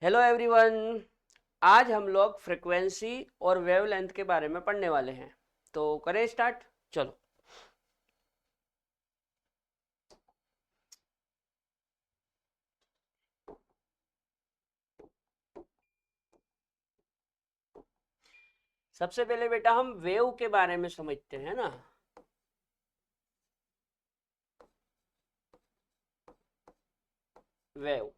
Hello everyone. आज हम लोग फ्रिक्वेंसी और वेवलेंथ के बारे में पढ़ने वाले हैं। तो करें स्टार्ट। चलो, सबसे पहले बेटा हम वेव के बारे में समझते हैं ना। वेव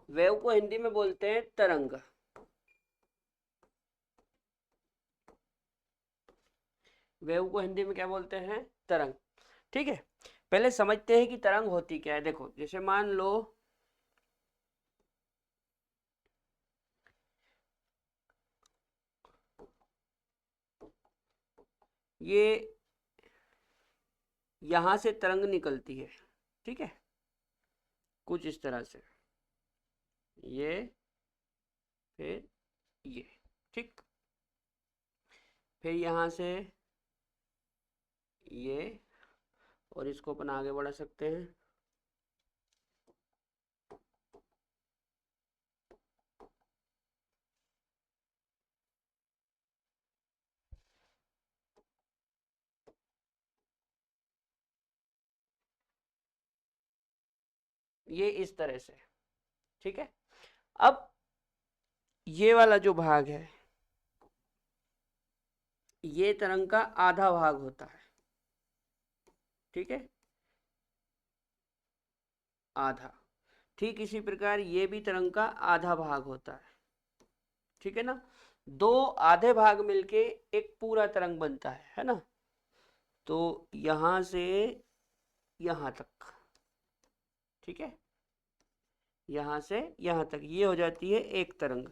वेव को हिंदी में बोलते हैं तरंग। वेव को हिंदी में क्या बोलते हैं? तरंग। ठीक है, पहले समझते हैं कि तरंग होती क्या है। देखो, जैसे मान लो ये यहां से तरंग निकलती है, ठीक है, कुछ इस तरह से, ये, फिर ये, ठीक, फिर यहां से ये, और इसको अपन आगे बढ़ा सकते हैं। ये इस तरह से, ठीक है। अब ये वाला जो भाग है, ये तरंग का आधा भाग होता है, ठीक है, आधा। ठीक इसी प्रकार ये भी तरंग का आधा भाग होता है, ठीक है ना। दो आधे भाग मिलके एक पूरा तरंग बनता है ना। तो यहां से यहां तक, ठीक है, यहां से यहां तक ये हो जाती है एक तरंग।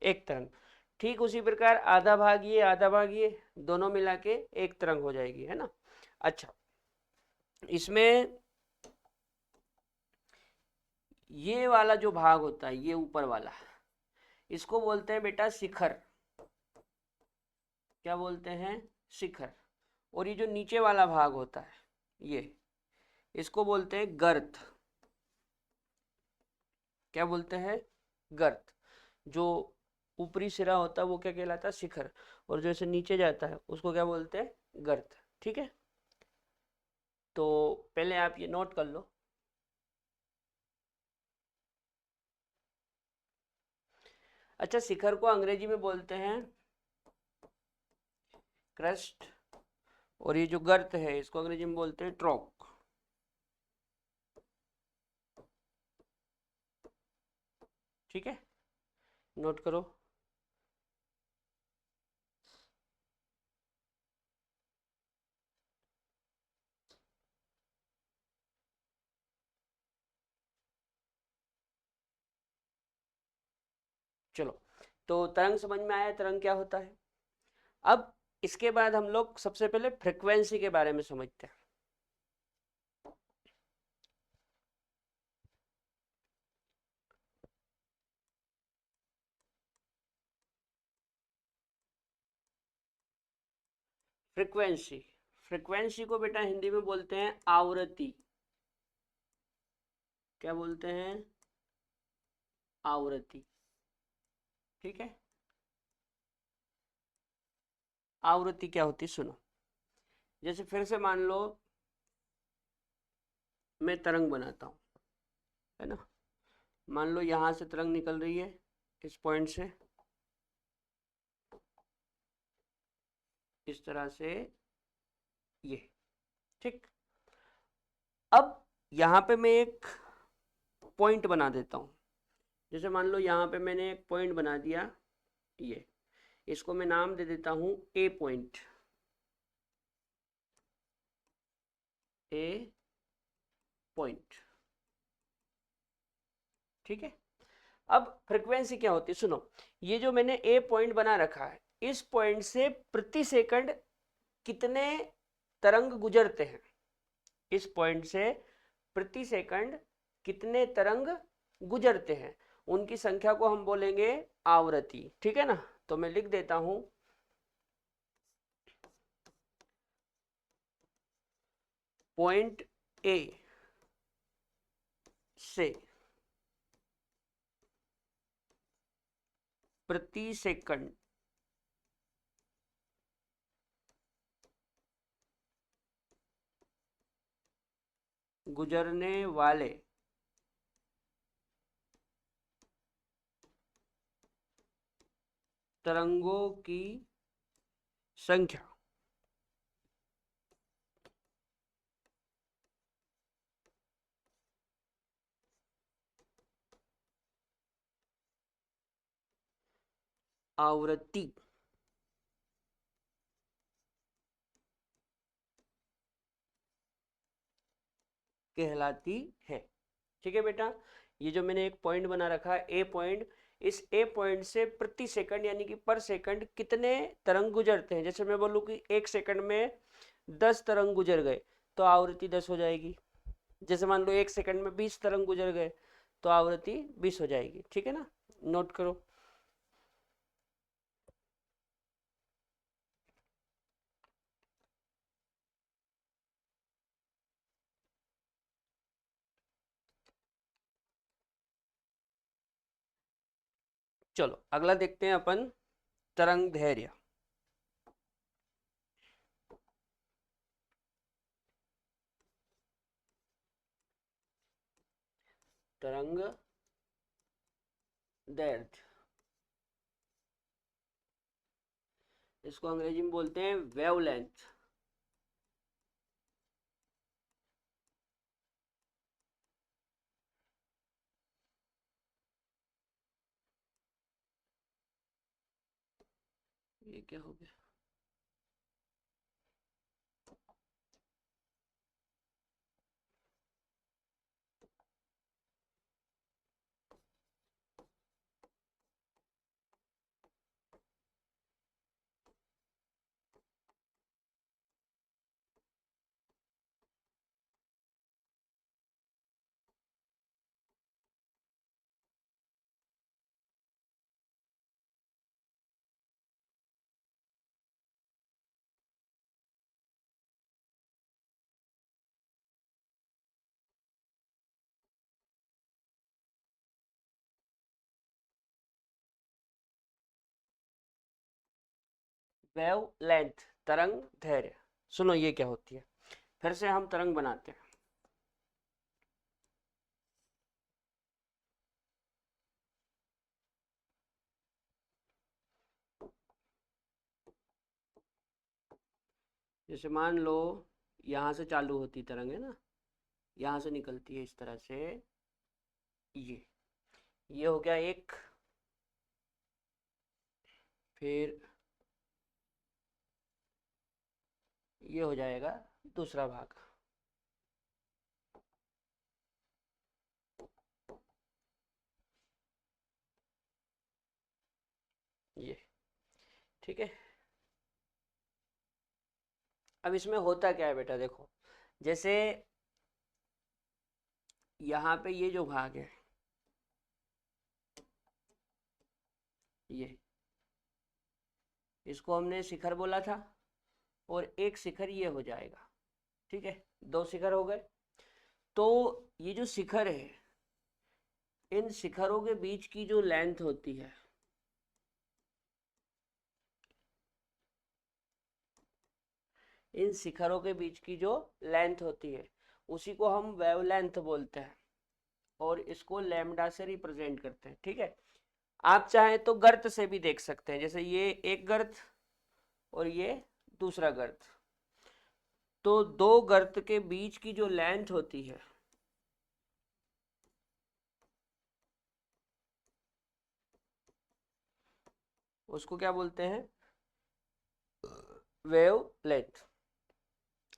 एक तरंग। ठीक उसी प्रकार आधा भाग ये आधा भाग ये, दोनों मिला के एक तरंग हो जाएगी, है ना। अच्छा, इसमें ये वाला जो भाग होता है, ये ऊपर वाला, इसको बोलते हैं बेटा शिखर। क्या बोलते हैं? शिखर। और ये जो नीचे वाला भाग होता है, ये, इसको बोलते हैं गर्त। क्या बोलते हैं? गर्त। जो ऊपरी सिरा होता है वो क्या कहलाता है? शिखर। और जो ऐसे नीचे जाता है उसको क्या बोलते हैं? गर्त। ठीक है, तो पहले आप ये नोट कर लो। अच्छा, शिखर को अंग्रेजी में बोलते हैं क्रस्ट, और ये जो गर्त है इसको अंग्रेजी में बोलते हैं ट्रॉक। ठीक है, नोट करो। चलो, तो तरंग समझ में आया, तरंग क्या होता है। अब इसके बाद हम लोग सबसे पहले फ्रीक्वेंसी के बारे में समझते हैं। फ्रीक्वेंसी, फ्रीक्वेंसी को बेटा हिंदी में बोलते हैं आवृत्ति। क्या बोलते हैं? आवृत्ति। ठीक है, आवृत्ति क्या होती है सुनो। जैसे फिर से मान लो मैं तरंग बनाता हूं, है ना। मान लो यहां से तरंग निकल रही है, इस पॉइंट से, इस तरह से, ये, ठीक। अब यहां पे मैं एक पॉइंट बना देता हूं। जैसे मान लो यहां पे मैंने एक पॉइंट बना दिया, ये, इसको मैं नाम दे देता हूं ए पॉइंट। ए पॉइंट, ठीक है। अब फ्रीक्वेंसी क्या होती है सुनो। ये जो मैंने ए पॉइंट बना रखा है, इस पॉइंट से प्रति सेकंड कितने तरंग गुजरते हैं, इस पॉइंट से प्रति सेकंड कितने तरंग गुजरते हैं, उनकी संख्या को हम बोलेंगे आवृत्ति। ठीक है ना, तो मैं लिख देता हूं पॉइंट ए से प्रति सेकंड गुजरने वाले तरंगों की संख्या आवृत्ति कहलाती है। ठीक है बेटा, ये जो मैंने एक पॉइंट बना रखा है ए पॉइंट, इस ए पॉइंट से प्रति सेकंड यानी कि पर सेकंड कितने तरंग गुजरते हैं। जैसे मैं बोलूँ कि एक सेकंड में 10 तरंग गुजर गए तो आवृत्ति 10 हो जाएगी। जैसे मान लो एक सेकंड में 20 तरंग गुजर गए तो आवृत्ति 20 हो जाएगी। ठीक है ना, नोट करो। चलो अगला देखते हैं अपन, तरंग दैर्घ्य। तरंग दैर्घ्य, इसको अंग्रेजी में बोलते हैं वेवलेंथ। ये क्या हो गया, वेवलेंथ तरंग दैर्घ्य। सुनो ये क्या होती है, फिर से हम तरंग बनाते हैं। जैसे मान लो यहाँ से चालू होती तरंग है ना, यहाँ से निकलती है इस तरह से, ये हो गया एक, फिर ये हो जाएगा दूसरा भाग। ये ठीक है। अब इसमें होता क्या है बेटा, देखो जैसे यहाँ पे ये जो भाग है, ये इसको हमने शिखर बोला था, और एक शिखर ये हो जाएगा। ठीक है, दो शिखर हो गए। तो ये जो शिखर है, इन शिखरों के बीच की जो लेंथ होती है, इन शिखरों के बीच की जो लेंथ होती है उसी को हम वेवलेंथ बोलते हैं, और इसको लैम्डा से रिप्रेजेंट करते हैं। ठीक है, आप चाहें तो गर्त से भी देख सकते हैं, जैसे ये एक गर्त और ये दूसरा गर्त, तो दो गर्त के बीच की जो लेंथ होती है उसको क्या बोलते हैं, वेवलेंथ।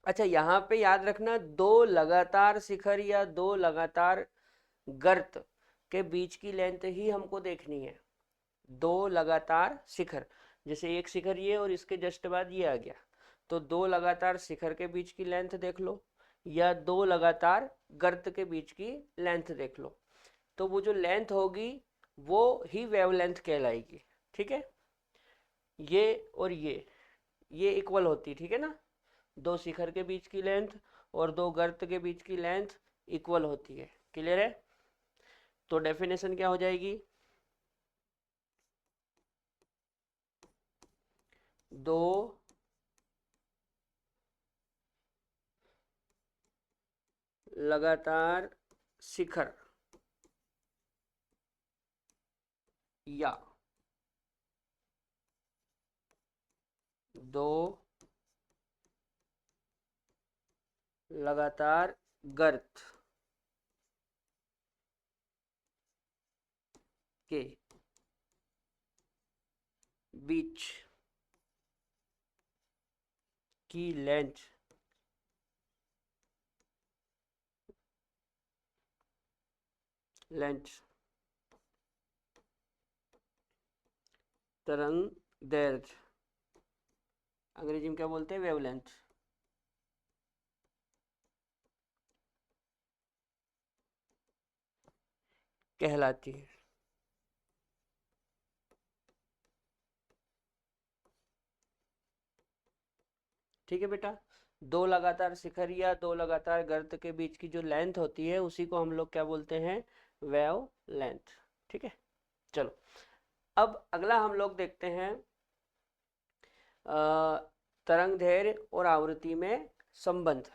अच्छा यहाँ पे याद रखना, दो लगातार शिखर या दो लगातार गर्त के बीच की लेंथ ही हमको देखनी है। दो लगातार शिखर, जैसे एक शिखर ये और इसके जस्ट बाद ये आ गया, तो दो लगातार शिखर के बीच की लेंथ देख लो, या दो लगातार गर्त के बीच की लेंथ देख लो, तो वो जो लेंथ होगी वो ही वेवलेंथ कहलाएगी। ठीक है, ये और ये इक्वल होती, ठीक है ना, दो शिखर के बीच की लेंथ और दो गर्त के बीच की लेंथ इक्वल होती है। क्लियर है? तो डेफिनेशन क्या हो जाएगी? दो लगातार शिखर या दो लगातार गर्त के बीच की लेंथ तरंग दैर्ध्य, अंग्रेजी में क्या बोलते हैं? वेवलेंथ, कहलाती है। ठीक है बेटा, दो लगातार शिखर या दो लगातार गर्त के बीच की जो लेंथ होती है उसी को हम लोग क्या बोलते हैं? Wave length. ठीक है, चलो अब अगला हम लोग देखते हैं तरंग दैर्ध्य और आवृत्ति में संबंध।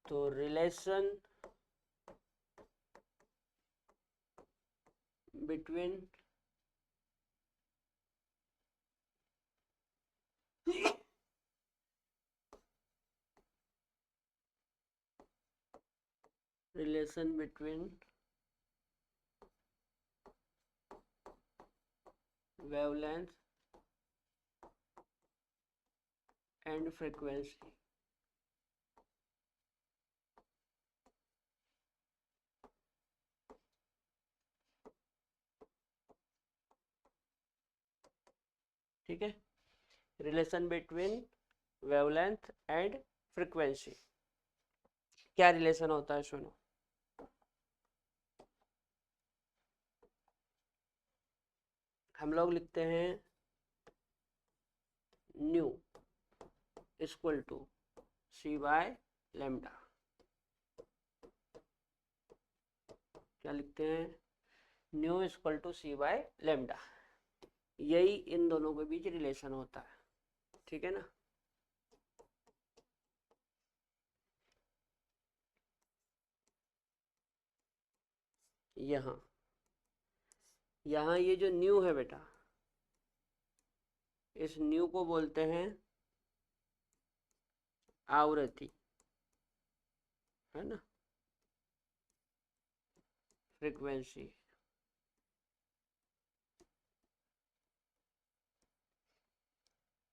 तो relation between relation between wavelength and frequency। ठीक है, relation between wavelength and frequency. क्या रिलेशन होता है सुनो। हम लोग लिखते हैं nu equal to C by lambda. क्या लिखते हैं? Nu equal to C by lambda. यही इन दोनों के बीच रिलेशन होता है। ठीक है ना? यहाँ यहाँ ये जो न्यू है बेटा, इस न्यू को बोलते हैं आवृत्ति, है ना? फ्रीक्वेंसी।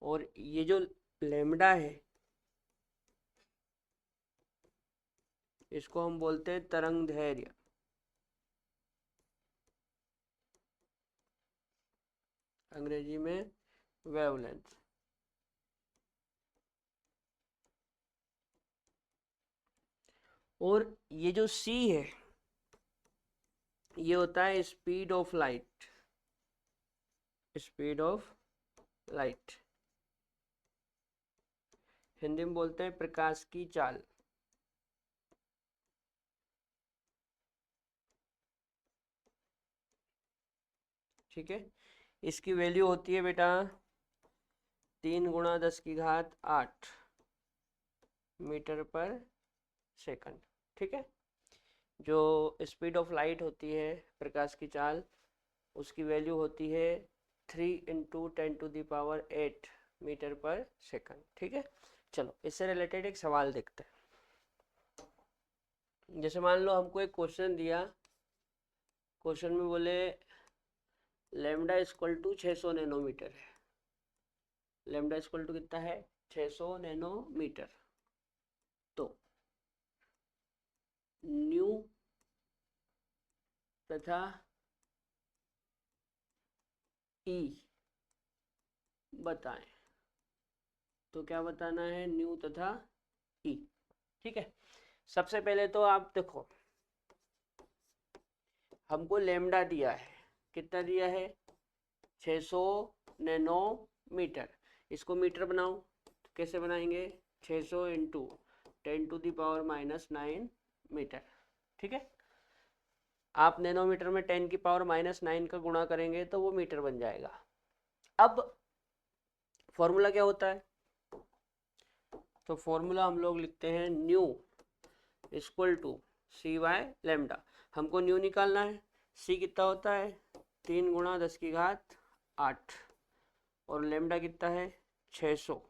और ये जो लेमडा है इसको हम बोलते हैं तरंग दैर्ध्य, अंग्रेजी में वेवलेंथ। और ये जो c है ये होता है speed of light, speed of light, Hindi में बोलते हैं प्रकाश की चाल। ठीक है, इसकी वैल्यू होती है बेटा 3 × 10⁸ मीटर पर सेकंड। ठीक है, जो स्पीड ऑफ लाइट होती है, प्रकाश की चाल, उसकी वैल्यू होती है 3 × 10⁸ मीटर पर सेकंड। ठीक है, चलो इससे रिलेटेड एक सवाल देखते हैं। जैसे मान लो हमको एक क्वेश्चन दिया, क्वेश्चन में बोले लेमडा इक्वल टू 600 नैनोमीटर है। लेमडा इक्वल टू कितना है? 600 नैनोमीटर। तो न्यू तथा ई बताएं। तो क्या बताना है? न्यू तथा ई। ठीक है, सबसे पहले तो आप देखो हमको लेमडा दिया है, कितना दिया है 600 नैनोमीटर। इसको मीटर बनाओ, तो कैसे बनाएंगे 600 इंटू 10⁻⁻9 मीटर। ठीक है, आप नैनोमीटर में 10⁻⁻9 का गुणा करेंगे तो वो मीटर बन जाएगा। अब फॉर्मूला क्या होता है, तो फॉर्मूला हम लोग लिखते हैं nu equal to C by lambda. हमको न्यू निकालना है, सी कितना होता है 3 × 10⁸ और लेमडा कितना है 600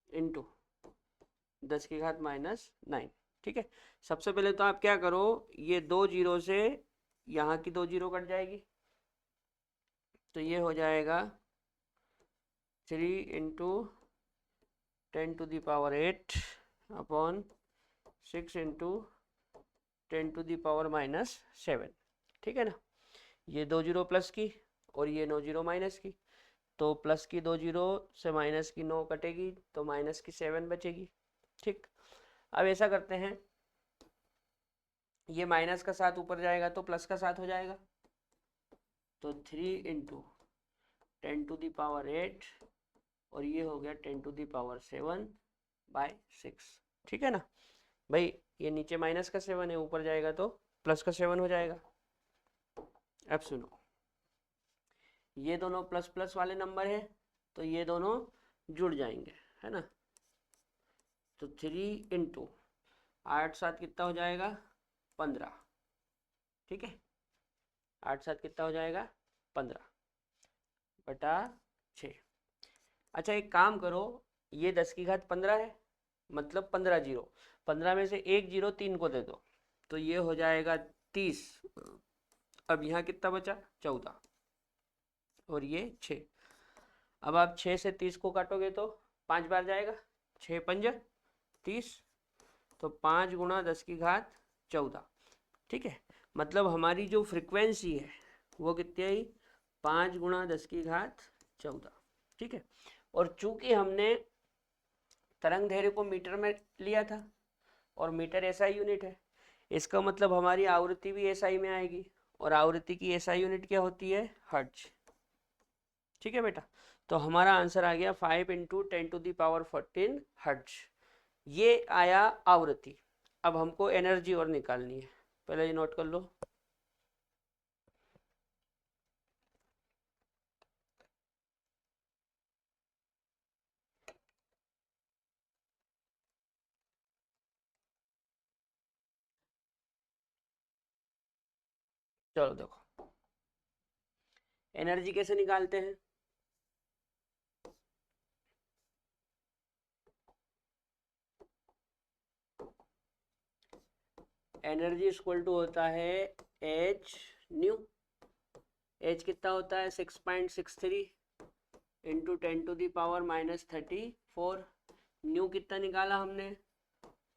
इंटू 10⁻⁹। ठीक है, सबसे पहले तो आप क्या करो, ये 2 जीरो से यहाँ की 2 जीरो कट जाएगी, तो ये हो जाएगा 3 × 10⁸ अपॉन 6 × 10⁻⁻7। ठीक है ना, ये 2 जीरो प्लस की और ये 9 जीरो माइनस की, तो प्लस की 2 जीरो से माइनस की 9 कटेगी तो माइनस की 7 बचेगी। ठीक, अब ऐसा करते हैं, ये माइनस का 7 ऊपर जाएगा तो प्लस का 7 हो जाएगा, तो 3 × 10⁸ और ये हो गया 10⁻7/6। ठीक है ना भाई, ये नीचे माइनस का 7 है, ऊपर जाएगा तो प्लस का 7 हो जाएगा। अब सुनो, ये दोनों प्लस प्लस वाले नंबर है तो ये दोनों जुड़ जाएंगे, है ना, तो 3 × 8 7 कितना हो जाएगा 15। ठीक है, 8 7 कितना हो जाएगा 15/6। अच्छा एक काम करो, ये 10⁻15 है, मतलब 15 जीरो, 15 में से एक जीरो 3 को दे दो, तो ये हो जाएगा 30। अब यहाँ कितना बचा 14 और ये 6। अब आप 6 से 30 को काटोगे तो 5 बार जाएगा, 6 पंज 30, तो 5 × 10⁻14। ठीक है, मतलब हमारी जो फ्रिक्वेंसी है वो कितनी आई 5 × 10⁻14। ठीक है, और चूंकि हमने तरंग दैर्घ्य को मीटर में लिया था और मीटर एसआई यूनिट है, इसका मतलब हमारी आवृत्ति भी एसआई में आएगी, और आवृत्ति की एसआई यूनिट क्या होती है हर्ट्ज। ठीक है बेटा, तो हमारा आंसर आ गया 5 × 10⁻14 हर्ट्ज। ये आया आवृत्ति। अब हमको एनर्जी और निकालनी है, पहले ये नोट कर लो। चलो देखो, एनर्जी कैसे निकालते हैं, एनर्जी इक्वल टू होता है एच न्यू। एच कितना होता है 6.63 इंटू 10⁻⁻34। न्यू कितना निकाला हमने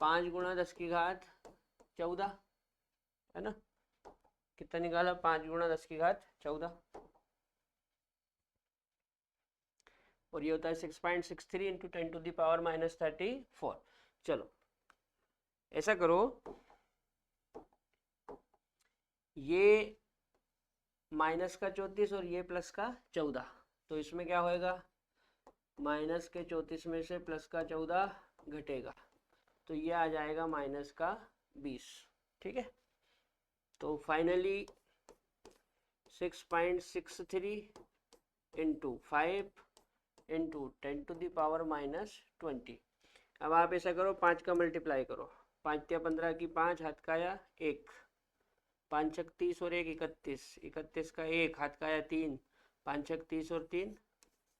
5 × 10⁻14, है ना, कितना निकाला 5 × 10⁻14, और ये होता है 6.63 इंटू 10⁻⁻34। चलो ऐसा करो, ये माइनस का 34 और ये प्लस का 14, तो इसमें क्या होएगा माइनस के 34 में से प्लस का 14 घटेगा, तो ये आ जाएगा माइनस का 20। ठीक है, तो फाइनली 6.63 इंटू 5 इंटू 10⁻⁻20। अब आप ऐसा करो 5 का मल्टीप्लाई करो, 5 या 15 की 5 हाथ का या 1, 5 छक 30 और 1 31, 31 का 1 हाथ का या 3, 5 छक 30 और 3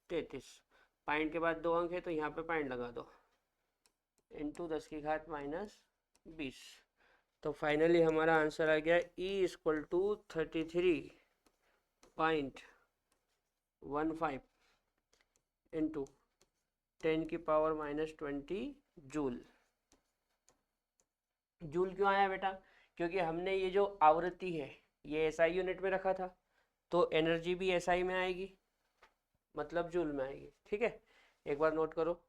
33। पॉइंट के बाद 2 अंक है तो यहाँ पे पॉइंट लगा दो, इंटू 10⁻⁻20। तो फाइनली हमारा आंसर आ गया E equal to 33.15 into 10⁻⁻20 joule. Joule क्यों आया बेटा, क्योंकि हमने ये जो आवृत्ति है ये एसआई यूनिट में रखा था, तो एनर्जी भी एसआई में आएगी, मतलब जूल में आएगी। ठीक है, एक बार नोट करो।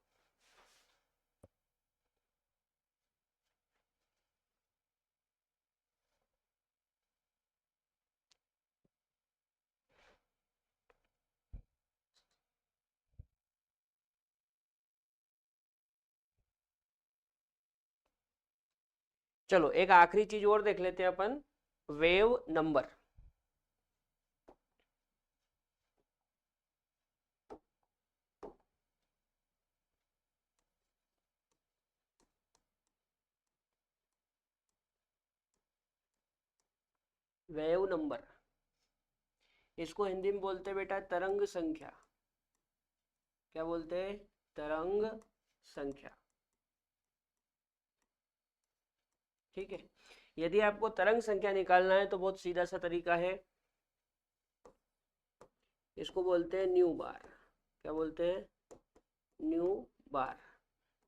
चलो एक आखिरी चीज और देख लेते हैं अपन, वेव नंबर। वेव नंबर, इसको हिंदी में बोलते हैं बेटा तरंग संख्या। क्या बोलते हैं? तरंग संख्या। ठीक है, यदि आपको तरंग संख्या निकालना है तो बहुत सीधा सा तरीका है, इसको बोलते हैं न्यू बार। क्या बोलते हैं? Nu bar.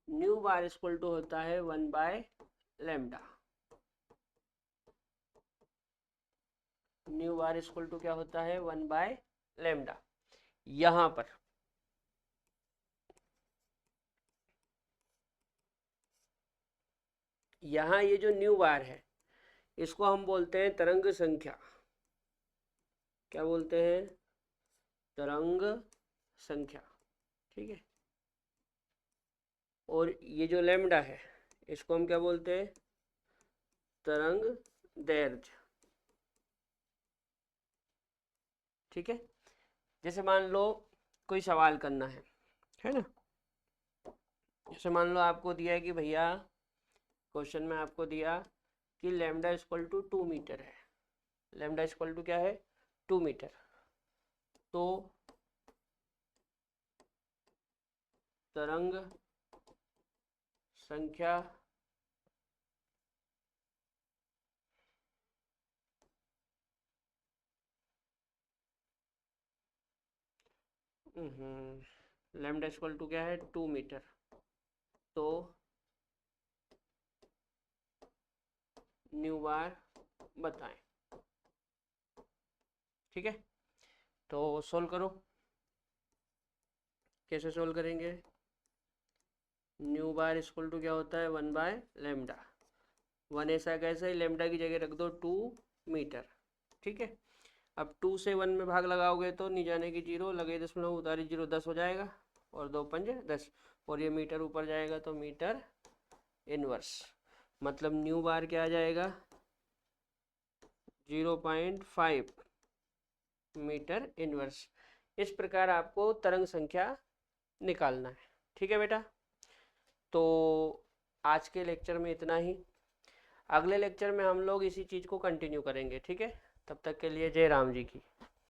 Nu bar equal to होता है 1/λ। न्यू बार इक्वल टू क्या होता है? 1/λ। यहां पर यहां ये जो न्यू बार है इसको हम बोलते हैं तरंग संख्या। क्या बोलते हैं? तरंग संख्या। ठीक है, और ये जो लैम्डा है इसको हम क्या बोलते हैं? तरंग दैर्ध्य। ठीक है, जैसे मान लो कोई सवाल करना है ना, जैसे मान लो आपको दिया है कि भैया क्वेश्चन में आपको दिया कि लैम्डा इक्वल टू 2 मीटर है। लैम्डा इक्वल टू क्या है? 2 मीटर। तो तरंग संख्या लैम्डा इक्वल टू क्या है? 2 मीटर। तो न्यू बार बताएं। ठीक है, तो सोल्व करो। कैसे सोल्व करेंगे? न्यू बार इक्वल टू क्या होता है? 1/λ। 1 ऐसा कैसे? लैम्डा की जगह रख दो 2 मीटर। ठीक है, अब 2 से 1 में भाग लगाओगे तो नहीं जाने की 0, लगे दशमलव उतारी 0, 10 हो जाएगा, और 2 पंजे 10, और ये मीटर ऊपर जाएगा तो मीटर इनवर्स। मतलब न्यू बार क्या आ जाएगा? 0.5 मीटर इनवर्स। इस प्रकार आपको तरंग संख्या निकालना है। ठीक है बेटा, तो आज के लेक्चर में इतना ही। अगले लेक्चर में हम लोग इसी चीज़ को कंटिन्यू करेंगे। ठीक है, तब तक के लिए जय राम जी की।